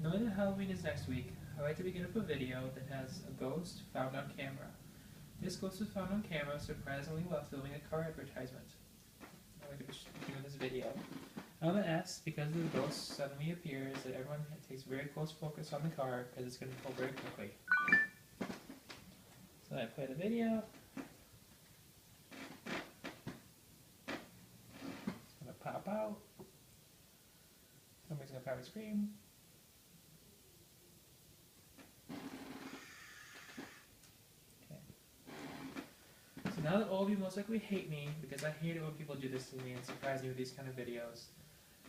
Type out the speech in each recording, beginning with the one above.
Knowing that Halloween is next week, I'd like to begin up a video that has a ghost found on camera. This ghost was found on camera surprisingly while filming a car advertisement. I'd like to begin this video. I'm going to ask, because the ghost suddenly appears, that everyone takes very close focus on the car because it's going to pull very quickly. So I play the video. It's going to pop out. Somebody's going to probably scream. So now that all of you most likely hate me, because I hate it when people do this to me and surprise me with these kind of videos,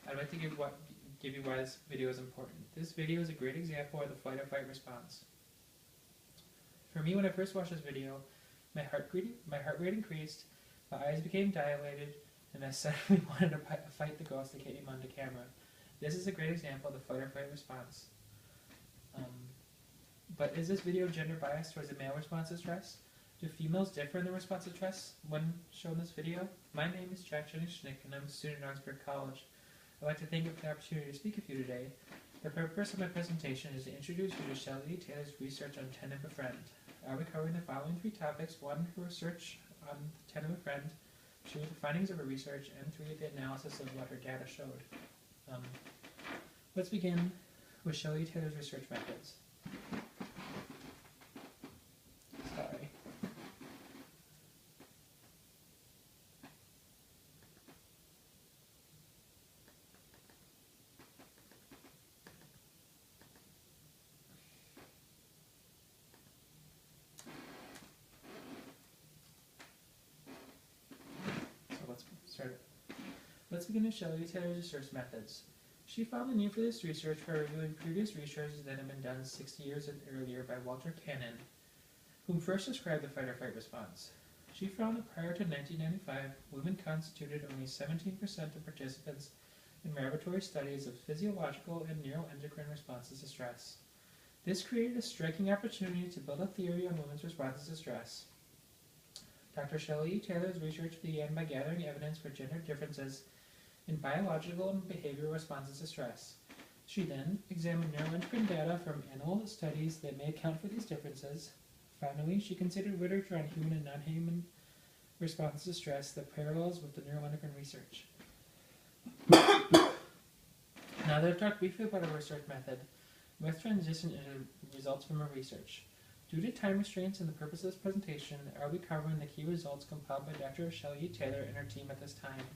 I'd like to give you why this video is important. This video is a great example of the fight or fight response. For me, when I first watched this video, my heart rate increased, my eyes became dilated, and I suddenly wanted to fight the ghost that came onto camera. This is a great example of the fight or fight response. But is this video gender biased towards the male response to stress? Do females differ in their response to stress when shown this video? My name is Schnick, and I'm a student at Oxford College. I'd like to thank you for the opportunity to speak with you today. The purpose of my presentation is to introduce you to Shelley Taylor's research on 10 of a Friend. I'll be covering the following 3 topics: 1, her research on 10 of a Friend; 2, the findings of her research; and 3, the analysis of what her data showed. Let's begin with Shelley Taylor's research methods. Sorry. Let's begin with Shelley Taylor's research methods. She found the need for this research by reviewing previous research that had been done 60 years earlier by Walter Cannon, whom first described the fight-or-flight response. She found that prior to 1995, women constituted only 17% of participants in laboratory studies of physiological and neuroendocrine responses to stress. This created a striking opportunity to build a theory on women's responses to stress. Dr. Shelley Taylor's research began by gathering evidence for gender differences in biological and behavioral responses to stress. She then examined neuroendocrine data from animal studies that may account for these differences. Finally, she considered literature on human and non-human responses to stress that parallels with the neuroendocrine research. Now that I've talked briefly about her research method, let's transition into results from her research. Due to time restraints and the purpose of this presentation, I'll be covering the key results compiled by Dr. Shelley Taylor and her team at this time.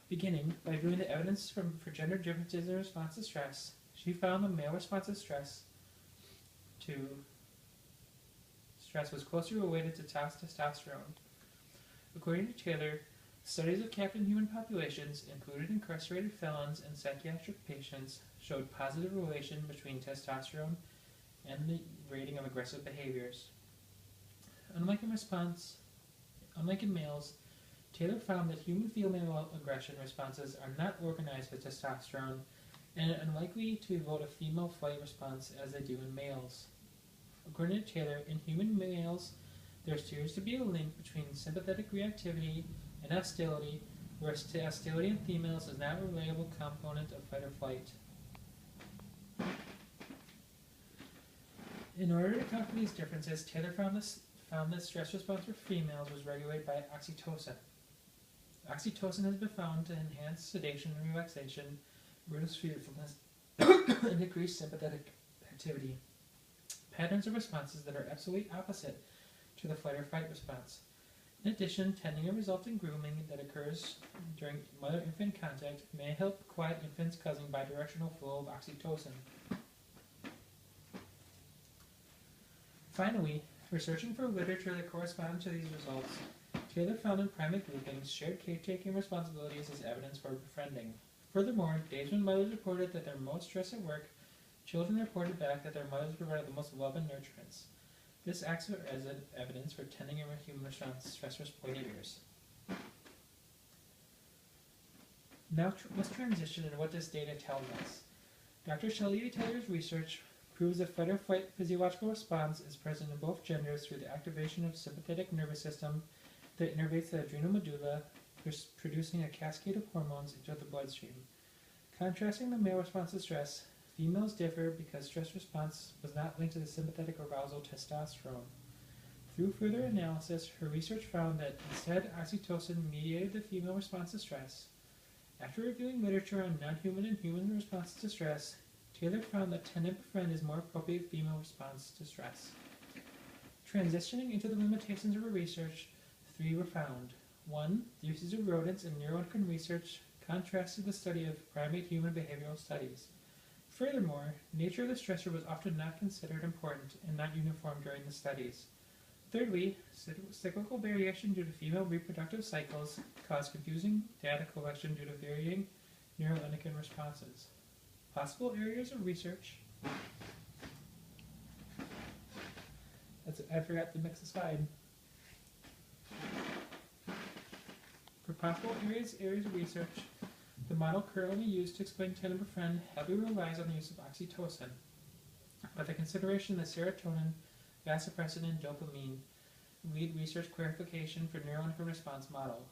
Beginning by viewing the evidence for gender differences in response to stress, she found the male response to stress was closely related to testosterone. According to Taylor, studies of captive human populations, including incarcerated felons and psychiatric patients, showed positive relation between testosterone and the rating of aggressive behaviors. Unlike in males, Taylor found that human female aggression responses are not organized with testosterone and are unlikely to evoke a female flight response as they do in males. According to Taylor, in human males, there appears to be a link between sympathetic reactivity and hostility, whereas hostility in females is not a reliable component of fight or flight. In order to account for these differences, Taylor found that stress response for females was regulated by oxytocin. Oxytocin has been found to enhance sedation and relaxation, reduce fearfulness, and decrease sympathetic activity, patterns of responses that are absolutely opposite to the fight or fight response. In addition, tending and resulting grooming that occurs during mother-infant contact may help quiet infants causing bidirectional flow of oxytocin. Finally, researching for literature that corresponded to these results, Taylor found in primate groupings shared caretaking responsibilities as evidence for befriending. Furthermore, days when mothers reported that they're most stressed at work, children reported back that their mothers provided the most love and nurturance. This acts as evidence for tending and human response to stress behaviors. Now let's transition into what this data tells us. Dr. Shelley Taylor's research proves that fight or flight physiological response is present in both genders through the activation of the sympathetic nervous system that innervates the adrenal medulla, producing a cascade of hormones into the bloodstream. Contrasting the male response to stress, females differ because stress response was not linked to the sympathetic arousal testosterone. Through further analysis, her research found that instead oxytocin mediated the female response to stress. After reviewing literature on non-human and human responses to stress, Taylor found that tenebefren is more appropriate female response to stress. Transitioning into the limitations of her research, 3 were found. 1. The uses of rodents in neuroendocrine research contrasted the study of primate human behavioral studies. Furthermore, nature of the stressor was often not considered important and not uniform during the studies. Thirdly, cyclical variation due to female reproductive cycles caused confusing data collection due to varying neuroendocrine responses. Possible areas of research. I forgot to mix the slide. For possible areas of research, the model currently used to explain tenebefren heavily relies on the use of oxytocin, but the consideration that serotonin, vasopressin, and dopamine lead research clarification for neuroendocrine response model.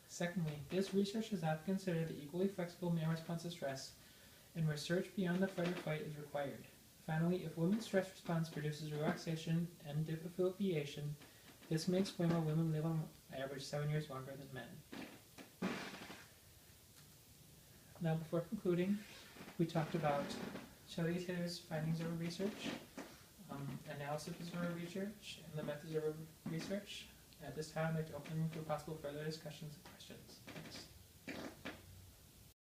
Secondly, this research has not considered the equally flexible male response to stress, and research beyond the fight or flight is required. Finally, if women's stress response produces relaxation and differentiation, this may explain why women live on average 7 years longer than men. Now, before concluding, we talked about Shelley Taylor's findings of her research, analysis of her research, and the methods of her research. At this time, I'd like to open the room for possible further discussions and questions. Thanks.